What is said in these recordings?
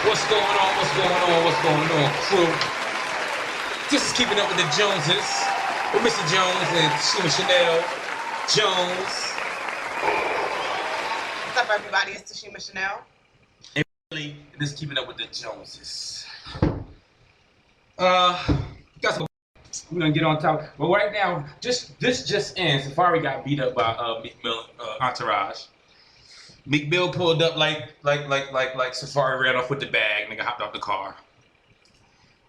What's going on? What's going on? What's going on, crew? This is Keeping Up with the Joneses with Mr. Jones and Shima Chanel Jones. What's up, everybody? It's Tashima Chanel. And really, this is Keeping Up with the Joneses. We're gonna get on top. But right now, this just in. Safari got beat up by Meek Mill entourage. Meek Mill pulled up like Safari ran off with the bag. Nigga hopped out the car,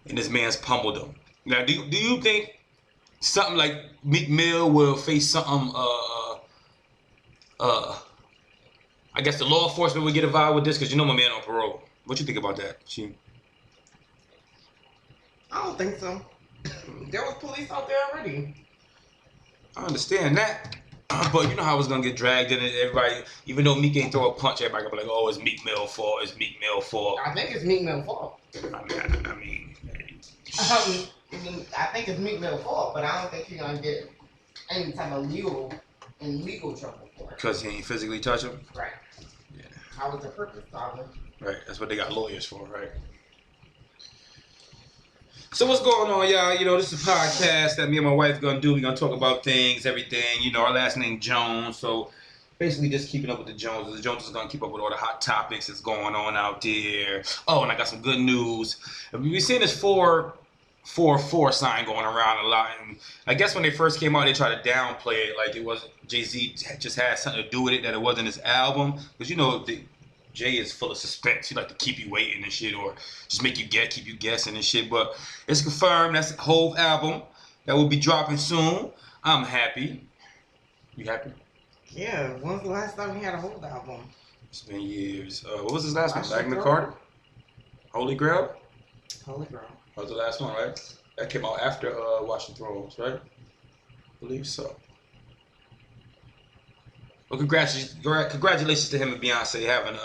and this man's pummeled him. Now, do you think something like Meek Mill will face something? I guess the law enforcement would get involved with this because you know my man on parole. What you think about that? I don't think so. There was police out there already. I understand that. But you know how it's gonna get dragged in it. Everybody, even though Meek ain't throw a punch, everybody gonna be like, "Oh, it's Meek Mill's fault. It's Meek Mill's fault." I think it's Meek Mill's fault. I mean, I think it's Meek Mill's fault, but I don't think he's gonna get any type of legal trouble for it. because he ain't physically touch him. Right. Yeah. How was the purpose, probably? Right. That's what they got lawyers for, right? So what's going on, y'all? You know, this is a podcast that me and my wife gonna do. We're gonna talk about things, everything. You know, our last name Jones, so basically just keeping up with the Joneses. The Joneses is gonna keep up with all the hot topics that's going on out there. Oh, and I got some good news. We've been seeing this 444 sign going around a lot, and I guess when they first came out, they tried to downplay it, like it wasn't Jay-Z just had something to do with it, that it wasn't his album, because you know Jay is full of suspense. He like to keep you waiting and shit, or just make you keep you guessing and shit. But it's confirmed that's the whole album that will be dropping soon. I'm happy. You happy? Yeah. When's the last time we had a whole album? It's been years. What was his last one? Washington. Magna Carta? Holy Grail? Holy Grail. That was the last one, right? That came out after Washington Thrones, right? I believe so. Well, congratulations to him and Beyonce having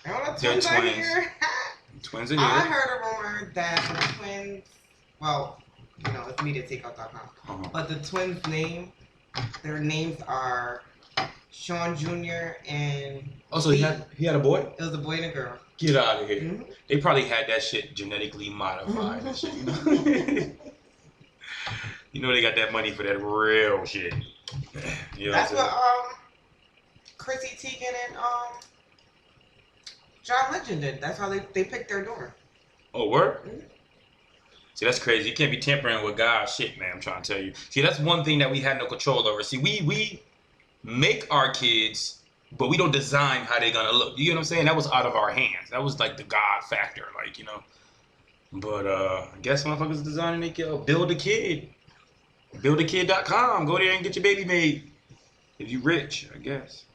their Twins are twins. here. Twins are I here. heard a rumor that the twins, well, you know, it's mediatakeout.com, but the twins' their names are Sean Jr. and Oh, so he had a boy? It was a boy and a girl. Get out of here. Mm-hmm. They probably had that shit genetically modified and shit, you know? You know they got that money for that real shit. You know That's what I'm what Chrissy Teigen and John Legend did. That's how they picked their door. Oh, word? Mm-hmm. See, that's crazy. You can't be tampering with God's shit, man. I'm trying to tell you. See, that's one thing that we had no control over. See, we make our kids, but we don't design how they're gonna look. You know what I'm saying? That was out of our hands. That was like the God factor, like, you know. But I guess motherfuckers designing they kid. Build a kid. BuildAKid.com. Go there and get your baby made. If you rich, I guess.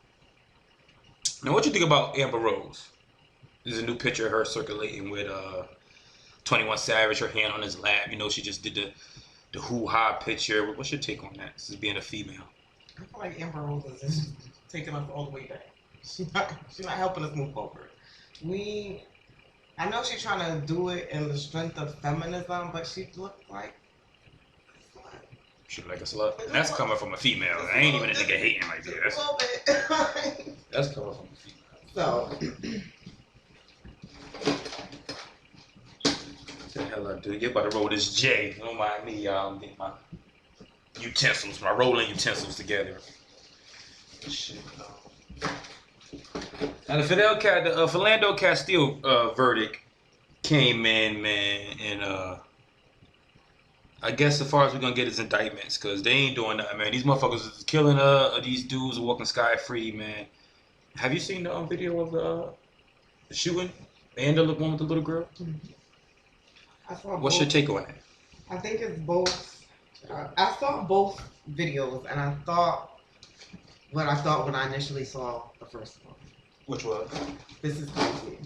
Now, what you think about Amber Rose? There's a new picture of her circulating with 21 Savage, her hand on his lap. You know, she just did the hoo-ha picture. What's your take on that? This is being a female. I feel like Amber Rose is just taking us all the way back. She's not helping us move forward. I know she's trying to do it in the strength of feminism, but she looked like a slut. She look like a slut. And that's coming from a female. I ain't even a nigga hating like that. A little bit. That's coming from a female. So. What the hell I do? You about to roll this J. Don't mind me, y'all. I'm getting my utensils, my rolling utensils together. Shit. Now the Philando Castile verdict came in, man, and I guess as far as we're gonna get is indictments, cause they ain't doing nothing, man. These motherfuckers is killing these dudes walking sky free, man. Have you seen the video of the shooting and the one with the little girl? What's your take on it? I think it's both. I saw both videos, and I thought what I thought when I initially saw the first one. Which was? This is crazy.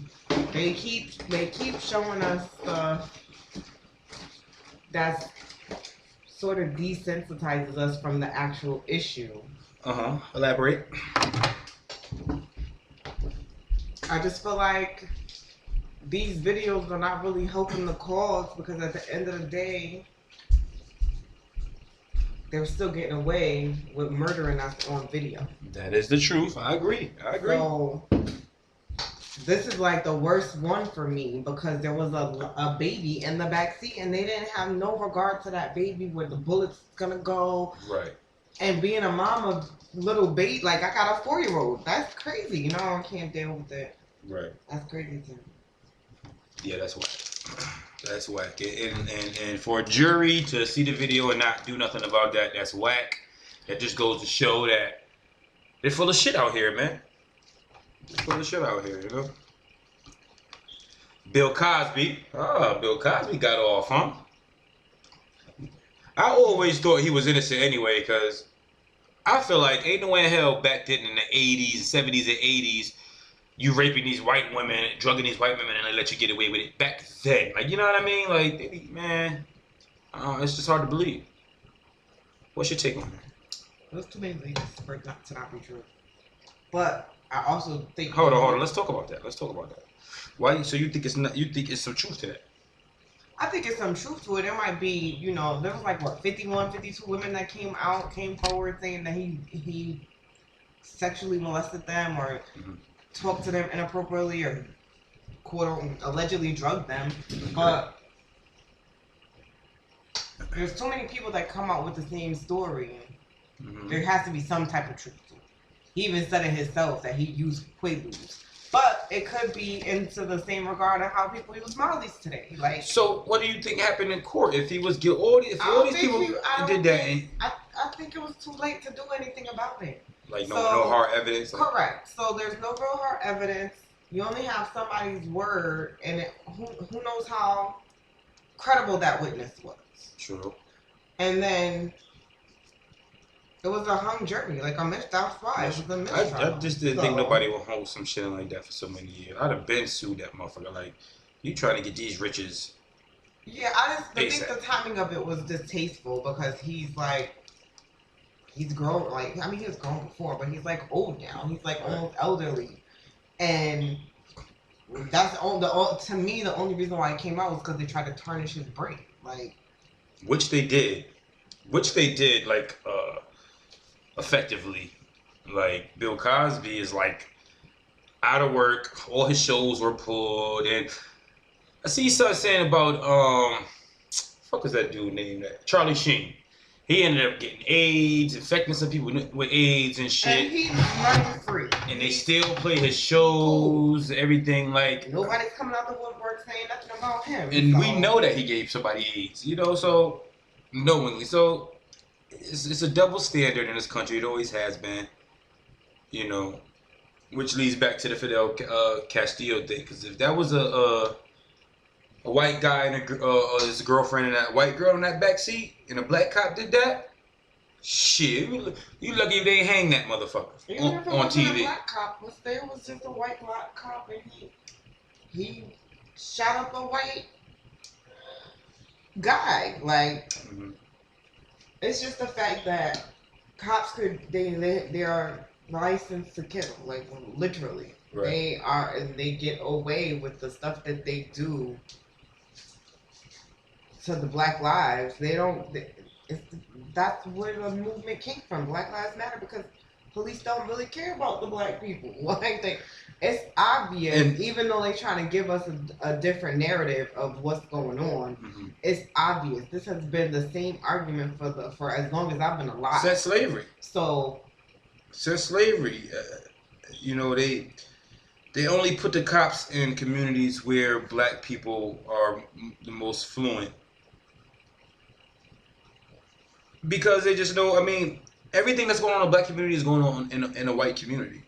They keep showing us stuff that sort of desensitizes us from the actual issue. Elaborate. I just feel like these videos are not really helping the cause, because at the end of the day, they're still getting away with murdering us on video. That is the truth. I agree. So this is like the worst one for me because there was a baby in the back seat and they didn't have no regard to that baby where the bullet's gonna go. Right. And being a mom of little baby, like I got a 4-year-old. That's crazy. You know, I can't deal with it. Right. That's crazy too. Yeah, that's whack. That's whack. And for a jury to see the video and not do nothing about that, that's whack. That just goes to show that they're full of shit out here, man. They're full of shit out here, you know? Bill Cosby. Bill Cosby got off, huh? I always thought he was innocent anyway, because I feel like ain't no way in hell back then in the 80s, 70s, and 80s, you raping these white women, drugging these white women, and they let you get away with it back then. Like, you know what I mean? Like, man, it's just hard to believe. What's your take on that? There's too many ladies for it not to not be true. But I also think. Hold on. Let's talk about that. Why? So you think it's not? You think it's some truth to that? I think it's some truth to it. There might be, you know, there was like what 51, 52 women that came forward saying that he sexually molested them or talked to them inappropriately or allegedly drugged them. But there's too many people that come out with the same story. There has to be some type of truth to it. He even said it himself that he used Quaaludes. But it could be into the same regard of how people use Molly's today. Like, so what do you think happened in court if he was guilty? If all these people did that, I think it was too late to do anything about it. Like no hard evidence. Correct. So there's no real hard evidence. You only have somebody's word, and who knows how credible that witness was. True. And then it was a hung jury, like that's why it was a mistrial. I just didn't think nobody would hold some shit like that for so many years. I'd have been sued that motherfucker. Like, you trying to get these riches. Yeah, I think the timing of it was distasteful because he's grown. Like, I mean, he was grown before, but he's like old now. He's like almost elderly, and that's to me the only reason why it came out was because they tried to tarnish his brain, like. Which they did, like effectively. Like, Bill Cosby is like out of work. All his shows were pulled, and I see he started saying about fuck was that dude named Charlie Sheen. He ended up getting AIDS, infecting some people with AIDS and shit. And he's money free. And they still play his shows, everything like. Nobody's coming out the woodwork saying nothing about him. And we know that he gave somebody AIDS, you know, so knowingly. So it's a double standard in this country. It always has been, you know, which leads back to the Fidel Castillo thing. Because if that was a white guy and his girlfriend and that white girl in that back seat, and a black cop did that, shit, you lucky if they ain't hang that motherfucker on TV. A black cop was there, was just a white black cop, and he shot up a white guy. Like, it's just the fact that cops they are licensed to kill, like literally. Right. They are, and they get away with the stuff that they do to the Black Lives. That's where the movement came from, Black Lives Matter, because police don't really care about the black people. Like, it's obvious, and even though they're trying to give us a different narrative of what's going on, it's obvious. This has been the same argument for as long as I've been alive. Since slavery. Since slavery, you know, they only put the cops in communities where black people are the most fluent. Because they just know, I mean, everything that's going on in the black community is going on in a white community.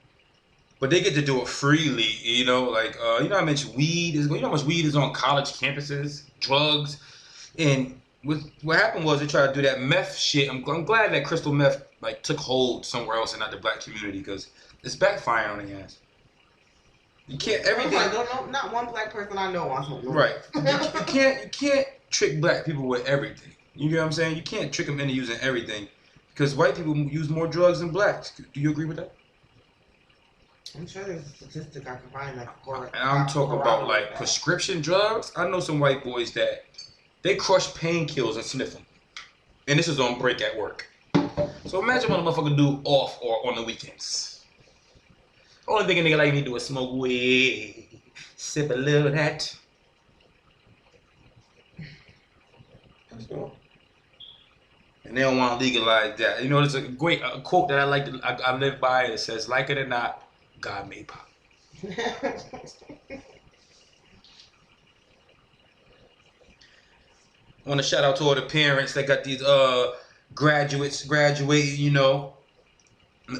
But they get to do it freely, you know, like, you know, I mentioned weed. You know how much weed is on college campuses, drugs. And what happened was they tried to do that meth shit. I'm glad that crystal meth, like, took hold somewhere else and not the black community, because it's backfiring on the ass. You can't, everything. Not one black person I know wants to. Right. you can't trick black people with everything. You know what I'm saying? You can't trick them into using everything, because white people use more drugs than blacks. Do you agree with that? I'm sure there's a statistic I can find that. And I'm talking about like prescription drugs. I know some white boys that they crush painkillers and sniff them, and this is on break at work. So imagine what a motherfucker do off or on the weekends. Only thing a nigga like me do is smoke weed. Sip a little of that. Let's go. And they don't want to legalize that. You know, there's a great quote that I like. I live by. It says, "Like it or not, God made pop." I want to shout out to all the parents that got these graduates graduating. You know,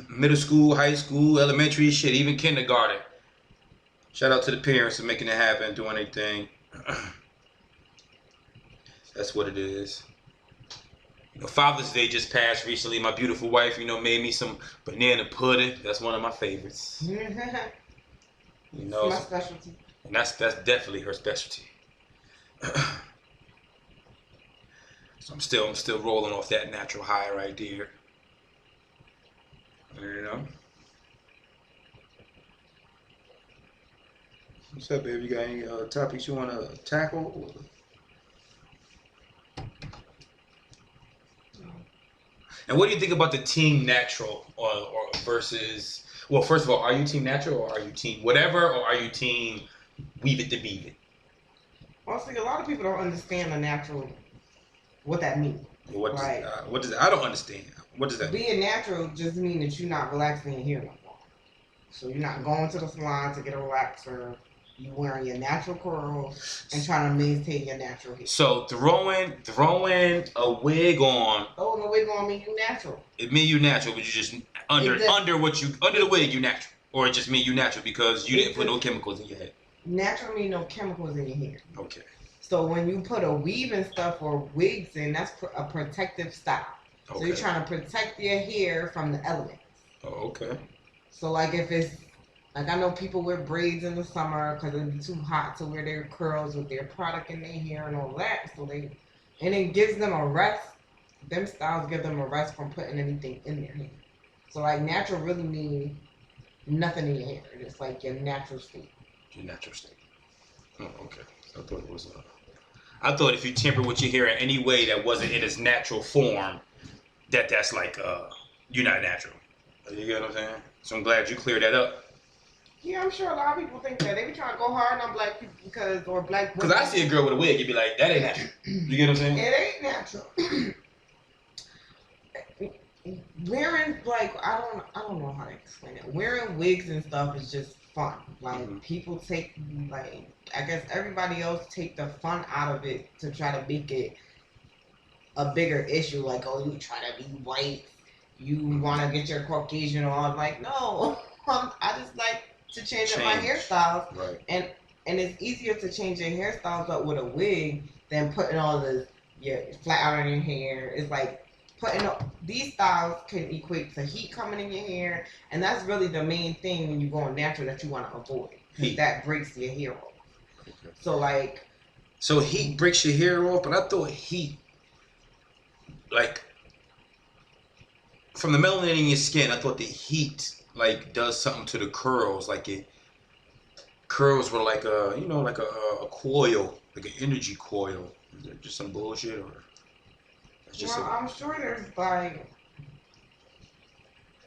middle school, high school, elementary, shit, even kindergarten. Shout out to the parents for making it happen, doing anything. That's what it is. You know, Father's Day just passed recently. My beautiful wife, you know, made me some banana pudding. That's one of my favorites. You know, it's my specialty. And that's definitely her specialty. So I'm still rolling off that natural high right there. You know. What's up, baby? You got any topics you want to tackle? And what do you think about the team natural or versus? Well, first of all, are you team natural or are you team whatever, or are you team weave it to beave it? Honestly, a lot of people don't understand the natural, what that means. What does I don't understand. What does that mean? Being natural just means that you're not relaxing your hair no more. So you're not going to the salon to get a relaxer. You wearing your natural curls and trying to maintain your natural hair. So throwing a wig on. Throwing a wig on mean you natural. It mean you natural, but you just under the wig you natural, or it just mean you natural because you didn't put no chemicals in your head. Natural mean no chemicals in your hair. Okay. So when you put a weave and stuff or wigs in, that's a protective style. Okay. So you're trying to protect your hair from the elements. Oh, okay. So like if it's like I know people wear braids in the summer because it'd be too hot to wear their curls with their product in their hair and all that. So it gives them a rest. Them styles give them a rest from putting anything in their hair. So like natural really means nothing in your hair. It's like your natural state. Your natural state. Oh, okay. I thought it was. I thought if you temper with your hair in any way that wasn't in its natural form, that's like you're not natural. You get what I'm saying? So I'm glad you cleared that up. Yeah, I'm sure a lot of people think that. They be trying to go hard on black people or black women. Because I see a girl with a wig, you'd be like, that ain't natural. You get what I'm saying? It ain't natural. Wearing, like, I don't know how to explain it. Wearing wigs and stuff is just fun. Like, people take, like, I guess everybody else take the fun out of it to try to make it a bigger issue. Like, oh, you try to be white. You want to get your Caucasian on. Like, no. I just like to change up my hairstyles. Right. And it's easier to change your hairstyles up with a wig than putting all your flat out on your hair. It's like these styles can equate to heat coming in your hair, and that's really the main thing when you're going natural that you want to avoid. Because that breaks your hair off. Okay. So heat breaks your hair off, but I thought heat, like, from the melanin in your skin, I thought the heat like does something to the curls, like it curls were like a coil, like an energy coil. Is that just some bullshit or? I'm sure there's like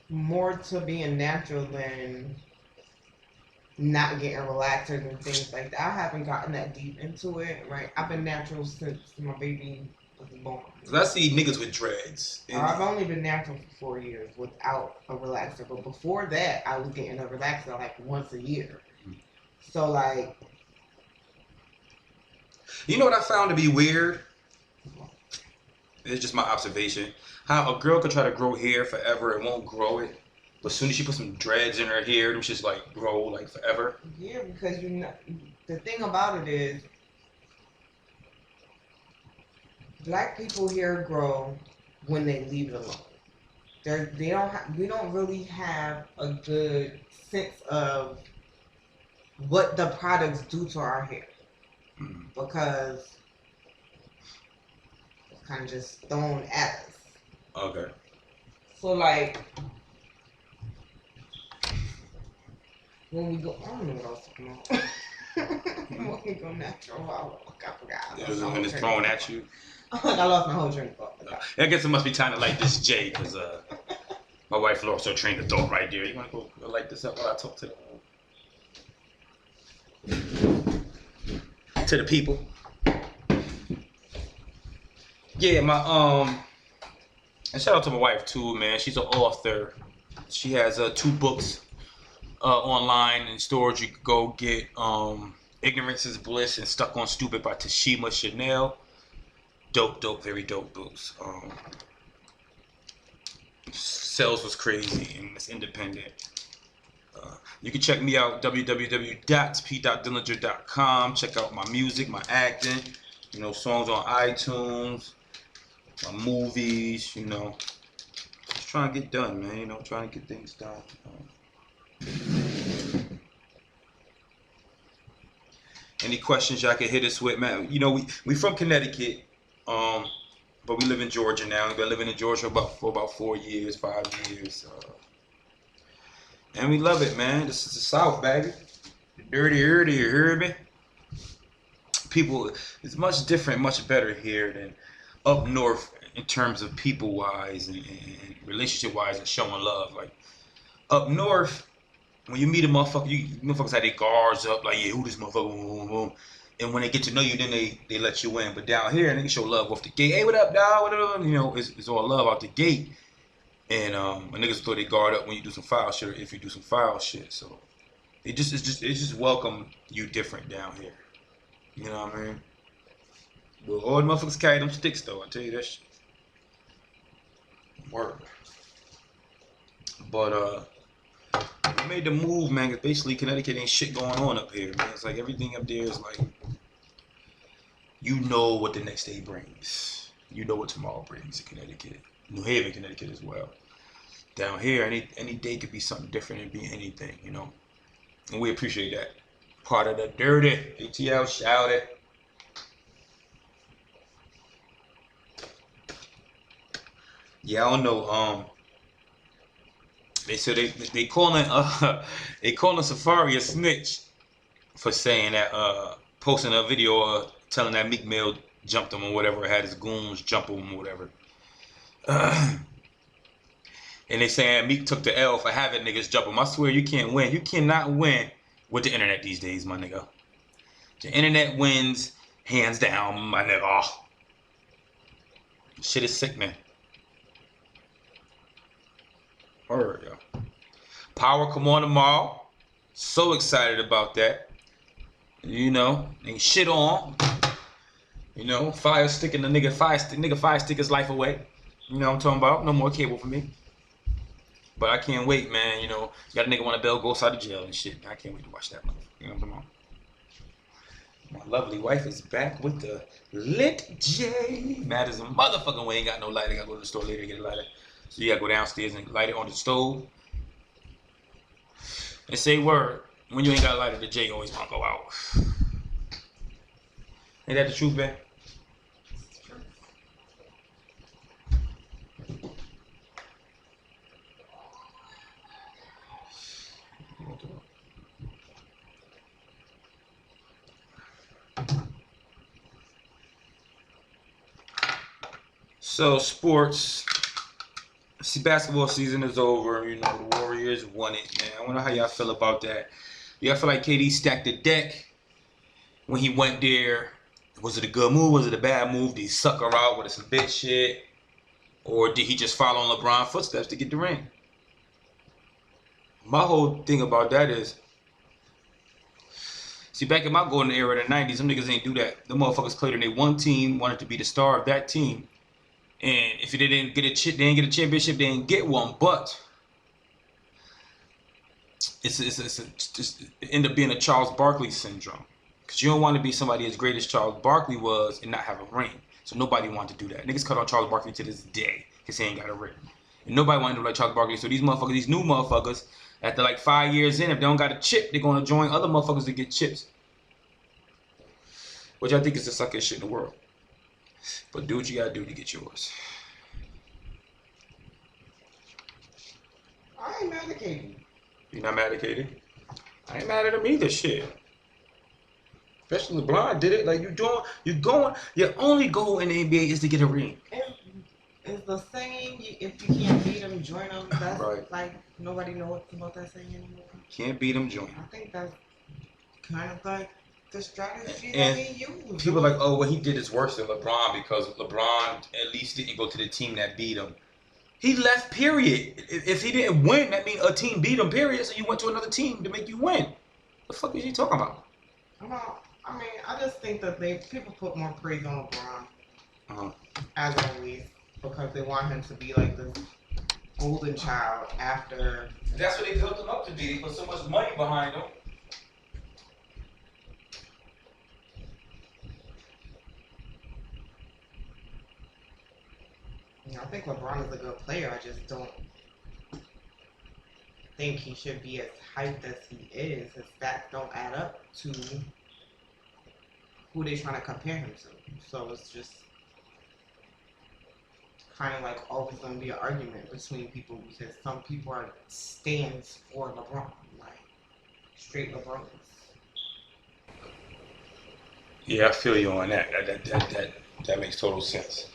more to being natural than not getting relaxers and things like that. I haven't gotten that deep into it. Right, I've been natural since my baby was born. Cause I see niggas with dreads. I've only been natural for 4 years without a relaxer, but before that, I was getting a relaxer like once a year. So like, you know what I found to be weird? It's just my observation. How a girl could try to grow hair forever and won't grow it, but as soon as she puts some dreads in her hair, it's just like grow like forever. Yeah, because the thing about it is, black people hair grow when they leave it alone. We don't really have a good sense of what the products do to our hair because it's kind of just thrown at us. Okay. So like when we go, I don't know what I was talking about. When we go natural, I forgot. When it's thrown at you. I lost my whole train of thought. I guess it must be time to light this J, because my wife lost her train of thought right there. You want to go light this up while I talk to them? to the people. Yeah, and shout out to my wife too, man. She's an author. She has 2 books online in storage. You could go get Ignorance is Bliss and Stuck on Stupid by Tashima Chanel. Dope, very dope books. Sales was crazy and it's independent. You can check me out www.p.dillinger.com. Check out my music, my acting, songs on iTunes, my movies, just trying to get done, man, trying to get things done. Any questions y'all can hit us with, man? We from Connecticut, but we live in Georgia now. We've been living in Georgia for about 4 years, 5 years. And we love it, man. This is the South, baby. The dirty, you hear me? People, it's much different, much better here than up north in terms of people-wise and relationship-wise and showing love. Like, up north, when you meet a motherfucker, motherfuckers have their guards up, like, yeah, who this motherfucker, boom, boom. And when they get to know you, then they let you in. But down here, they can show love off the gate. Hey, what up, dog? What up? It's all love out the gate. And niggas throw their guard up when you do some foul shit, or if you do some foul shit. So it's just welcome you different down here. You know what I mean? But all the motherfuckers carry them sticks though. I tell you that shit. Word. But we made the move, man. Cause basically Connecticut ain't shit going on up here, man. It's like everything up there is like, what the next day brings. You know what tomorrow brings in Connecticut. New Haven, Connecticut as well. Down here, any day could be something different and be anything, And we appreciate that. Part of the dirty. ATL, shout it. Yeah, I don't know. They said they calling Safari a snitch for saying that posting a video telling that Meek Mill jumped him or whatever, had his goons jump him or whatever. And they saying Meek took the L for having niggas jump him. I swear you can't win. You cannot win with the internet these days, my nigga. The internet wins hands down, my nigga. Shit is sick, man. Alright, yo. Power come on tomorrow. So excited about that. Ain't shit on. Fire sticking the nigga fire stick his life away. You know what I'm talking about? No more cable for me. But I can't wait, man. Got a nigga want a bell, go outside the jail and shit. I can't wait to watch that motherfucker. You know what I'm talking about? My lovely wife is back with the lit J. Mad as a motherfucker. We ain't got no lighter. I gotta go to the store later to get a lighter. So you gotta go downstairs and light it on the stove. And say word. When you ain't got a lighter, the J always wanna go out. Ain't that the truth, man? So sports. See, basketball season is over. The Warriors won it, man. I wonder how y'all feel about that. Y'all feel like KD stacked the deck when he went there? Was it a good move? Was it a bad move? Did he suck her out with some bitch shit? Or did he just follow in LeBron's footsteps to get the ring? My whole thing about that is, see, back in my golden era in the 90s, them niggas ain't do that. The motherfuckers played in their one team, wanted to be the star of that team. And if they didn't get a championship, they didn't get one. But it ended up being a Charles Barkley syndrome. Because you don't want to be somebody as great as Charles Barkley was and not have a ring. So nobody wanted to do that. Niggas cut on Charles Barkley to this day because he ain't got a ring. And nobody wanted to do like Charles Barkley. So these motherfuckers, these new motherfuckers, after like 5 years in, if they don't got a chip, they're going to join other motherfuckers to get chips. Which I think is the suckiest shit in the world. But do what you gotta do to get yours. I ain't mad at KD. You not mad at KD? I ain't mad at him either, shit. Especially LeBron did it. Like your only goal in the NBA is to get a ring. It's the saying, if you can't beat them, join them. That's right. Like, nobody knows about that saying anymore. Can't beat them, join them. I think that's kind of like the strategy And that he used. people are like, oh, what he did is worse than LeBron because LeBron at least didn't go to the team that beat him. He left, period. If he didn't win, that means a team beat him, period. So you went to another team to make you win. The fuck is he talking about? Well, I mean, I just think that people put more praise on LeBron, as always, because they want him to be like this golden child after. That's what they built him up to be. They put so much money behind him. I think LeBron is a good player. I just don't think he should be as hyped as he is. His stats don't add up to who they're trying to compare him to. So it's just kind of like always going to be an argument between people because some people are stands for LeBron, like straight LeBrons. Yeah, I feel you on that. That makes total sense.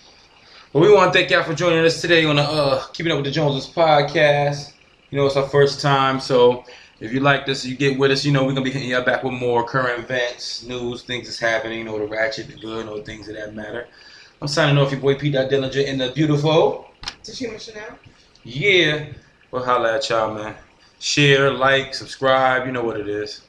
Well, we want to thank y'all for joining us today on the Keeping Up with the Joneses podcast. You know, it's our first time, so if you like this, you get with us. You know, we're going to be hitting y'all back with more current events, news, things that's happening, you know, the ratchet, the good, or things of that matter. I'm signing off your boy Pete Dillinger and the beautiful Tashima Chanel. Yeah. Well, holla at y'all, man. Share, like, subscribe, you know what it is.